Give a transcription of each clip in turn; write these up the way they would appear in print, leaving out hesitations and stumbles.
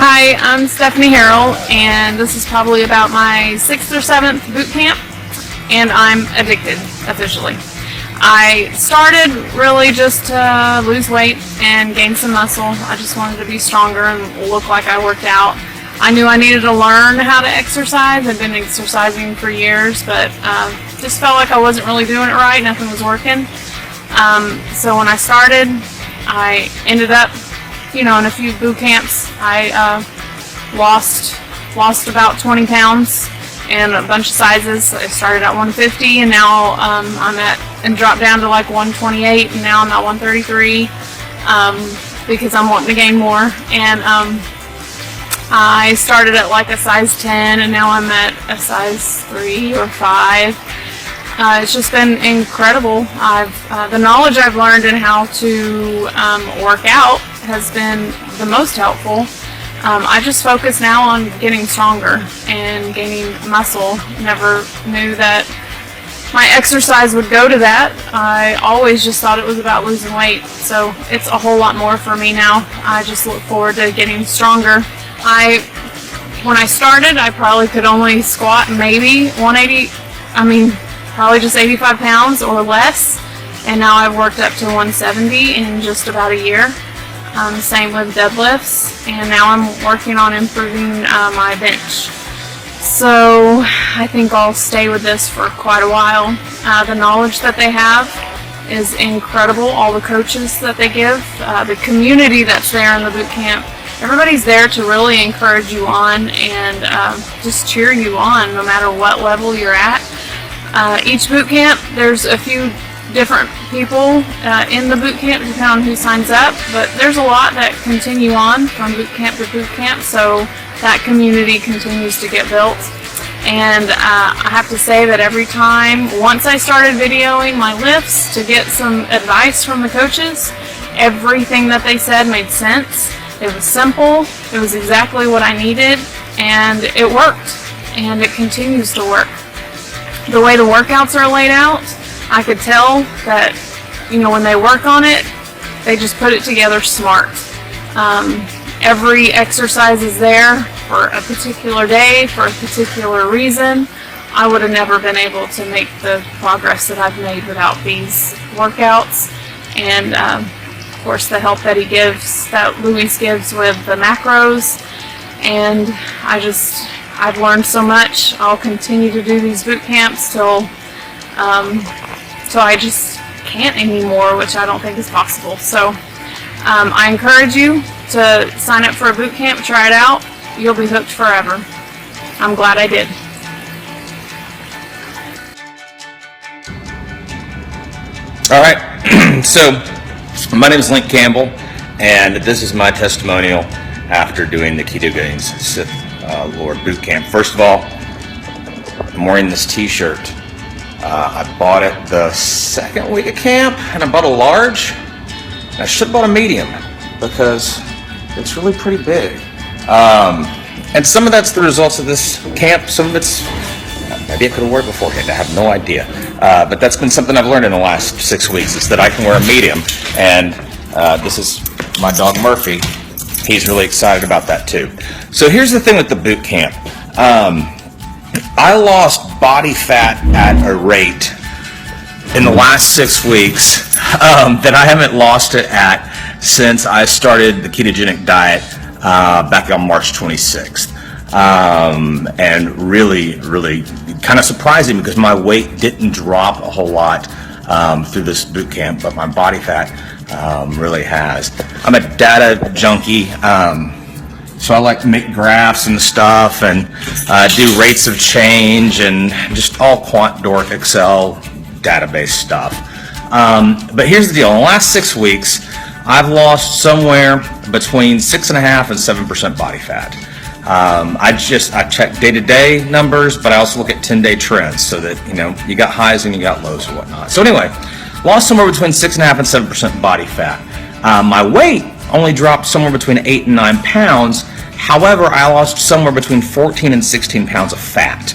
Hi, I'm Stephanie Harrell, and this is probably about my 6th or 7th boot camp, and I'm addicted, officially. I started really just to lose weight and gain some muscle. I just wanted to be stronger and look like I worked out. I knew I needed to learn how to exercise. I've been exercising for years, but just felt like I wasn't really doing it right. Nothing was working. So when I started, I ended up, in a few boot camps. I lost about 20 pounds and a bunch of sizes. I started at 150, and now and dropped down to like 128, and now I'm at 133 because I'm wanting to gain more. And I started at like a size 10, and now I'm at a size 3 or 5. It's just been incredible. The knowledge I've learned in how to work out has been the most helpful. I just focus now on getting stronger and gaining muscle. Never knew that my exercise would go to that. I always just thought it was about losing weight. So it's a whole lot more for me now. I just look forward to getting stronger. When I started, I probably could only squat maybe 180, probably just 85 pounds or less. And now I've worked up to 170 in just about a year. Same with deadlifts, and now I'm working on improving my bench. So I think I'll stay with this for quite a while. The knowledge that they have is incredible. All the coaches that they give, the community that's there in the boot camp, everybody's there to really encourage you on and just cheer you on no matter what level you're at. Each boot camp, there's a few different people in the boot camp depending on who signs up, but there's a lot that continue on from boot camp to boot camp, so that community continues to get built. And I have to say that every time, once I started videoing my lifts to get some advice from the coaches, everything that they said made sense. It was simple, it was exactly what I needed, and it worked, and it continues to work. The way the workouts are laid out, I could tell that, when they work on it, they just put it together smart. Every exercise is there for a particular day, for a particular reason. I would have never been able to make the progress that I've made without these workouts. And, of course, the help that Luis gives with the macros. And I've learned so much. I'll continue to do these boot camps till I just can't anymore, which I don't think is possible. So I encourage you to sign up for a boot camp, try it out. You'll be hooked forever. I'm glad I did. All right, so my name is Ling Campbell, and this is my testimonial after doing the Ketogains Sith Lord boot camp. First of all, I'm wearing this t-shirt. I bought it the second week of camp, and I bought a large. I should have bought a medium because it's really pretty big. And some of that's the results of this camp. Some of it's, maybe it could have worked beforehand. I have no idea. But that's been something I've learned in the last 6 weeks, is that I can wear a medium. And this is my dog Murphy. He's really excited about that too. So here's the thing with the boot camp. I lost body fat at a rate in the last 6 weeks that I haven't lost it at since I started the ketogenic diet back on March 26th. And really kind of surprising because my weight didn't drop a whole lot through this boot camp, but my body fat really has. I'm a data junkie. So I like to make graphs and stuff and do rates of change and just all quant dork Excel database stuff. But here's the deal. In the last 6 weeks, I've lost somewhere between 6.5% and 7% body fat. I check day-to-day numbers, but I also look at 10-day trends so that, you got highs and you got lows and whatnot. So anyway, lost somewhere between 6.5% and 7% body fat. My weight only dropped somewhere between 8 and 9 pounds. However, I lost somewhere between 14 and 16 pounds of fat,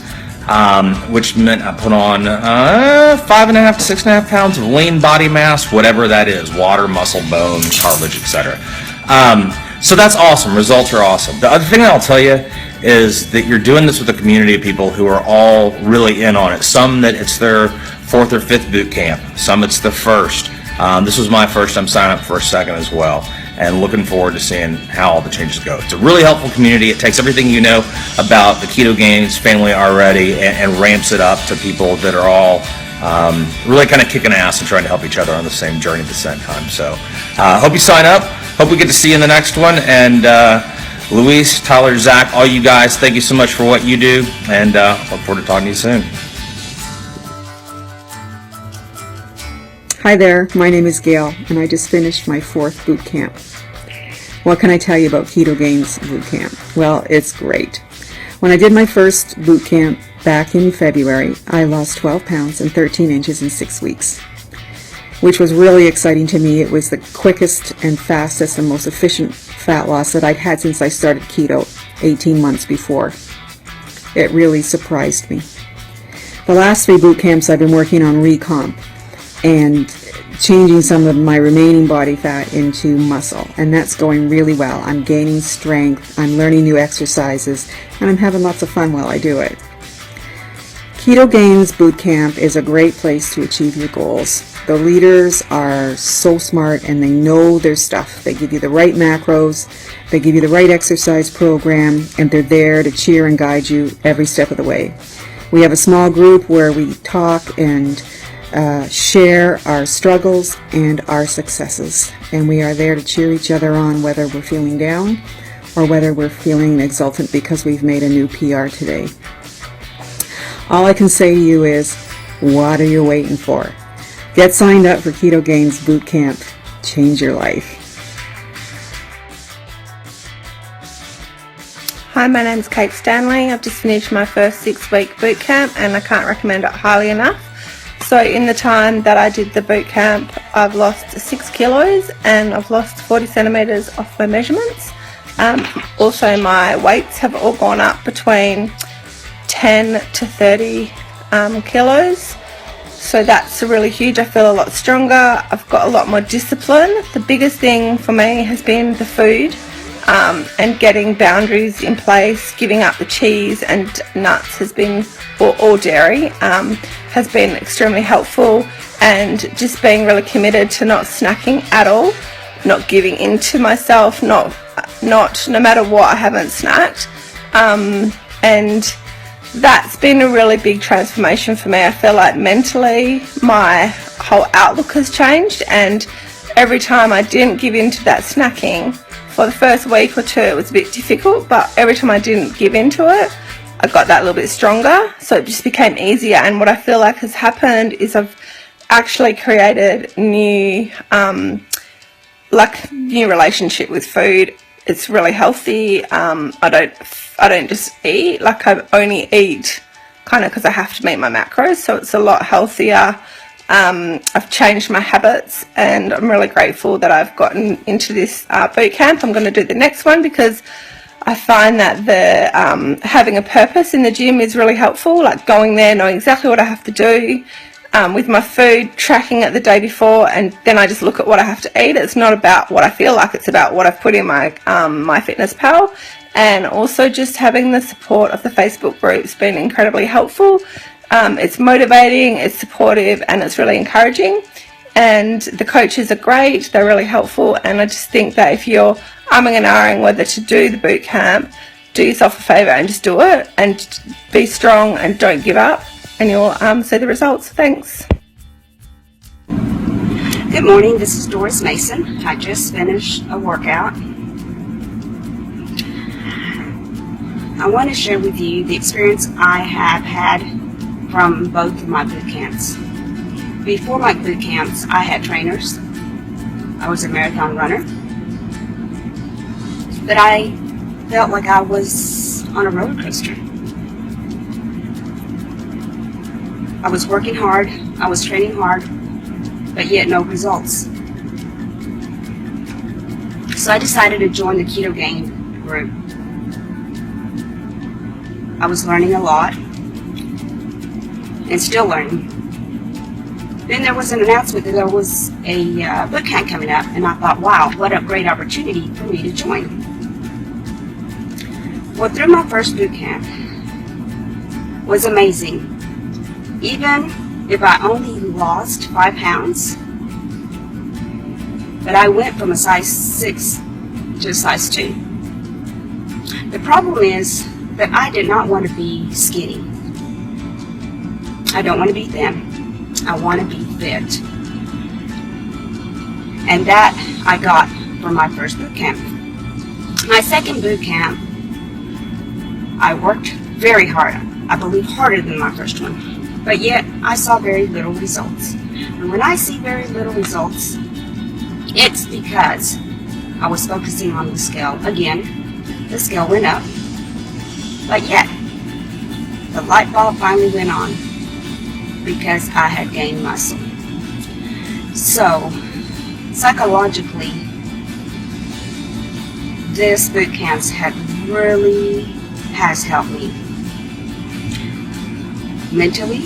which meant I put on 5.5 to 6.5 pounds of lean body mass, whatever that is, water, muscle, bone, cartilage, etc. So that's awesome. Results are awesome. The other thing I'll tell you is that you're doing this with a community of people who are all really in on it. Some that it's their 4th or 5th boot camp. Some it's the first. This was my first. I'm signing up for a second as well, and looking forward to seeing how all the changes go. It's a really helpful community. It takes everything you know about the Ketogains family already and ramps it up to people that are all really kind of kicking ass and trying to help each other on the same journey at the same time. So hope you sign up. Hope we get to see you in the next one. And Luis, Tyler, Zach, all you guys, thank you so much for what you do, and look forward to talking to you soon. Hi there, my name is Gail, and I just finished my 4th boot camp. What can I tell you about Ketogains boot camp? Well, it's great. When I did my first boot camp back in February, I lost 12 pounds and 13 inches in 6 weeks, which was really exciting to me. It was the quickest and fastest and most efficient fat loss that I'd had since I started keto 18 months before. It really surprised me. The last 3 boot camps I've been working on recomp and changing some of my remaining body fat into muscle, and that's going really well. I'm gaining strength, I'm learning new exercises, and I'm having lots of fun while I do it. Ketogains Boot Camp is a great place to achieve your goals. The leaders are so smart and they know their stuff. They give you the right macros, they give you the right exercise program, and they're there to cheer and guide you every step of the way. We have a small group where we talk and share our struggles and our successes, and we are there to cheer each other on, whether we're feeling down or whether we're feeling exultant because we've made a new PR today. All I can say to you is, what are you waiting for? Get signed up for Ketogains Boot Camp. Change your life. Hi, my name's Kate Stanley. I've just finished my first 6-week boot camp and I can't recommend it highly enough. So in the time that I did the boot camp, I've lost 6 kilos and I've lost 40 centimetres off my measurements. Also, my weights have all gone up between 10 to 30 kilos. So that's really huge. I feel a lot stronger. I've got a lot more discipline. The biggest thing for me has been the food and getting boundaries in place. Giving up the cheese and nuts has been, or dairy, has been extremely helpful, and just being really committed to not snacking at all, not giving in to myself, no matter what, I haven't snacked, and that's been a really big transformation for me. I feel like mentally my whole outlook has changed, and every time I didn't give in to that snacking, for the first week or 2 it was a bit difficult, but every time I didn't give in to it, I got that little bit stronger, so it just became easier. And what I feel like has happened is I've actually created new relationship with food. It's really healthy. I don't just eat, like I only eat kind of because I have to meet my macros, so it's a lot healthier. I've changed my habits, and I'm really grateful that I've gotten into this boot camp. I'm going to do the next one because I find that the having a purpose in the gym is really helpful, like going there, knowing exactly what I have to do with my food, tracking it the day before, and then I just look at what I have to eat. It's not about what I feel like, it's about what I've put in my MyFitnessPal. And also just having the support of the Facebook group has been incredibly helpful. It's motivating, it's supportive, and it's really encouraging. And the coaches are great, they're really helpful, and I just think that if you're umming and ahhing whether to do the boot camp, do yourself a favour and just do it, and be strong and don't give up, and you'll see the results. Thanks. Good morning, this is Doris Mason. I just finished a workout. I want to share with you the experience I have had from both of my boot camps. Before my boot camps, I had trainers. I was a marathon runner. But I felt like I was on a roller coaster. I was working hard, I was training hard, but yet no results. So I decided to join the Ketogains group. I was learning a lot, and still learning. Then there was an announcement that there was a boot camp coming up, and I thought, wow, what a great opportunity for me to join. Well, through my first boot camp was amazing. Even if I only lost 5 pounds, but I went from a size 6 to a size 2. The problem is that I did not want to be skinny. I don't want to be thin. I want to be fit. And that I got from my first boot camp. My second boot camp, I worked very hard. I believe harder than my first one. But yet, I saw very little results. And when I see very little results, it's because I was focusing on the scale. Again, the scale went up. But yet, the light bulb finally went on because I had gained muscle. So, psychologically, this boot camp has helped me. Mentally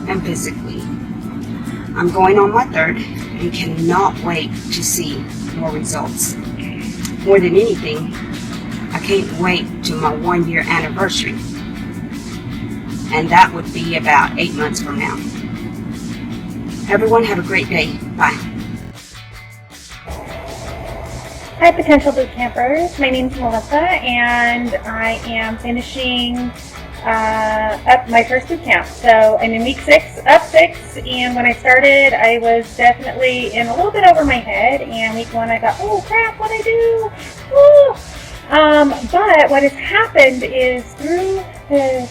and physically. I'm going on my third and cannot wait to see more results. More than anything, I can't wait to my 1-year anniversary. And that would be about 8 months from now. Everyone have a great day. Bye. Hi, potential boot campers. My name's Melissa, and I am finishing up my first boot camp. So I'm in week 6, up 6, and when I started, I was definitely in a little bit over my head. And week 1, I thought, oh crap, what'd I do? Woo! But what has happened is through the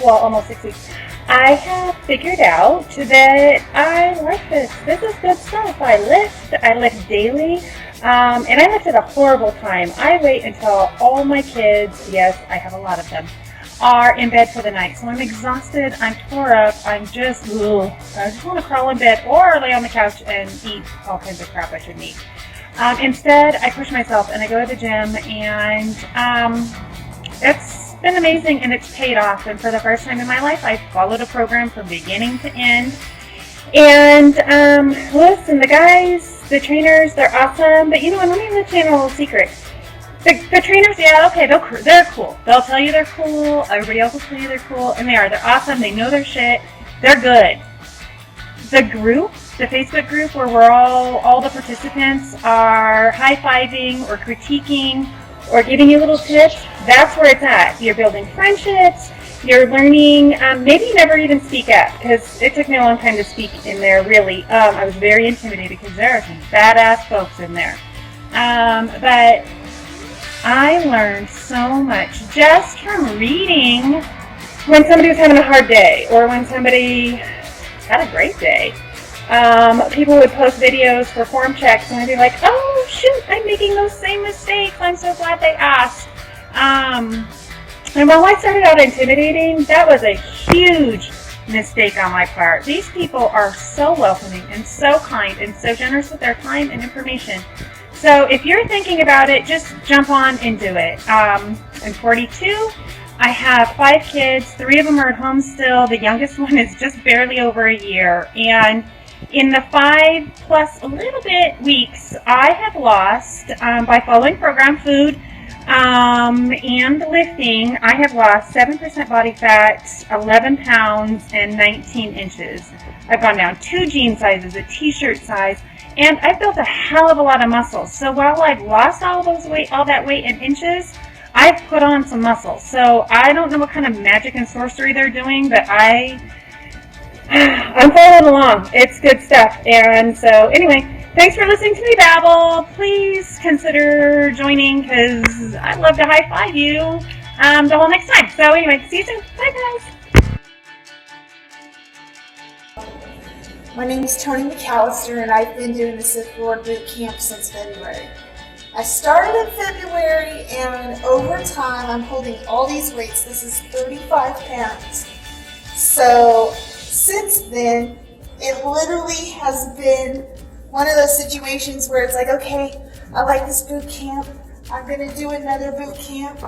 almost 6 weeks, I have figured out that I like this. This is good stuff. I lift daily, and I lift at a horrible time. I wait until all my kids, yes, I have a lot of them, are in bed for the night. So I'm exhausted, I'm tore up, I just want to crawl in bed or lay on the couch and eat all kinds of crap I shouldn't eat. Instead, I push myself and I go to the gym, and it's been amazing and it's paid off. And for the first time in my life, I followed a program from beginning to end. And listen, the guys, the trainers, they're awesome. But you know what? Let me let you in a little secret. The trainers, yeah, okay, they're cool. They'll tell you they're cool. Everybody else will tell you they're cool, and they are. They're awesome. They know their shit. They're good. The group, the Facebook group where we're all the participants are high-fiving or critiquing or giving you little tips, that's where it's at. You're building friendships. You're learning. Maybe you never even speak up, because it took me a long time to speak in there, really. I was very intimidated because there are some badass folks in there. But I learned so much just from reading when somebody was having a hard day or when somebody had a great day. People would post videos for form checks and I'd be like, oh shoot, I'm making those same mistakes. I'm so glad they asked. And while I started out intimidating, that was a huge mistake on my part. These people are so welcoming and so kind and so generous with their time and information. So if you're thinking about it, just jump on and do it. I'm 42. I have 5 kids. 3 of them are at home still. The youngest one is just barely over a year. And in the 5 plus a little bit weeks, I have lost, by following program food and lifting, I have lost 7% body fat, 11 pounds, and 19 inches. I've gone down 2 jean sizes, a t-shirt size, and I've built a hell of a lot of muscle. So while I've lost all that weight in inches, I've put on some muscle. So I don't know what kind of magic and sorcery they're doing, but I'm following along. It's good stuff. And so anyway, thanks for listening to me babble. Please consider joining, because I'd love to high five you until next time. So anyway, see you soon. Bye guys. My name is Tony McAllister, and I've been doing the Sith Lord Boot Camp since February. I started in February, and over time, I'm holding all these weights. This is 35 pounds. So since then, it literally has been one of those situations where it's like, okay, I like this boot camp. I'm going to do another boot camp.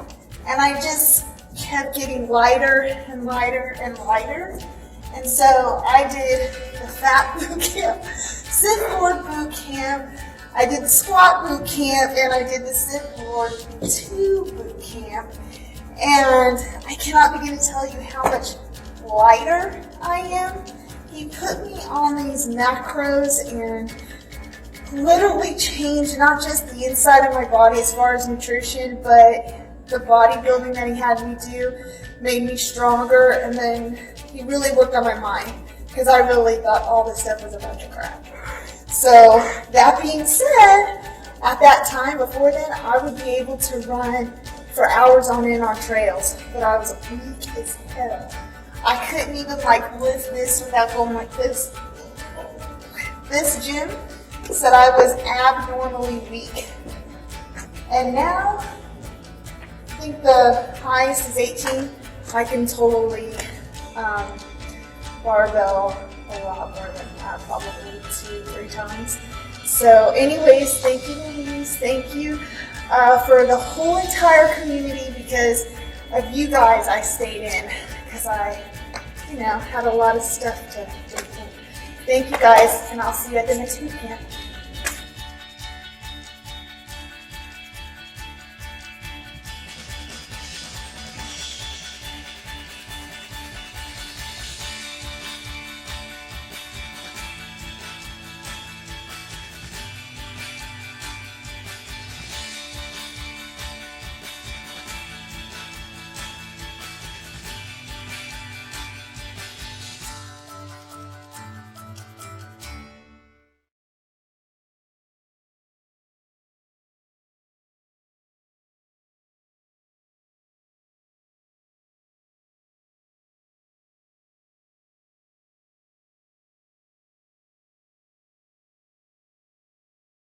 And I just kept getting lighter and lighter and lighter. And so I did the fat boot camp, sit board boot camp, I did the squat boot camp, and I did the sit board 2 boot camp. And I cannot begin to tell you how much lighter I am. He put me on these macros and literally changed not just the inside of my body as far as nutrition, but the bodybuilding that he had me do made me stronger. And then he really worked on my mind, because I really thought all this stuff was a bunch of crap. So that being said, at that time, before then, I would be able to run for hours on end on trails, but I was weak as hell. I couldn't even lift this without going like this. This gym said I was abnormally weak. And now, I think the highest is 18. I can totally barbell a lot more than that, probably 2-3 times. So anyways, thank you, Louise. Thank you for the whole entire community. Because of you guys, I stayed in, because I, had a lot of stuff to do. Thank you guys, and I'll see you at the next boot camp.